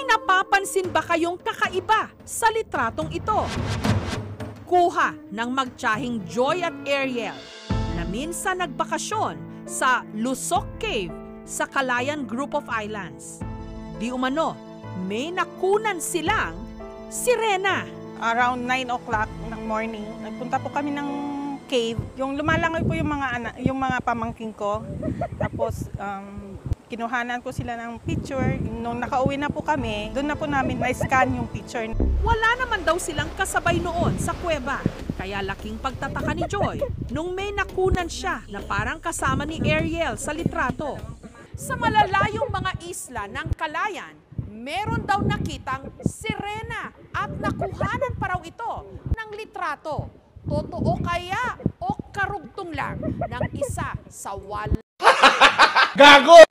napapansin ba kayong kakaiba sa litratong ito? Kuha ng magtiyahing Joy at Ariel na minsan nagbakasyon sa Lusok Cave sa Calayan Group of Islands. Di umano, may nakunan silang sirena. Around 9 o'clock ng morning, nagpunta po kami ng cave. Yung lumalangoy po yung mga pamangkin ko. Tapos kinuhanan ko sila ng picture. Nung nakauwi na po kami, doon na po namin na-scan yung picture. Wala naman daw silang kasabay noon sa kuweba. Kaya laking pagtataka ni Joy nung may nakunan siya na parang kasama ni Ariel sa litrato. Sa malalayong mga isla ng Calayan, meron daw nakitang sirena at nakuhanan pa raw ito ng litrato. Totoo kaya o karugtong lang ng isa sa wala? Gago!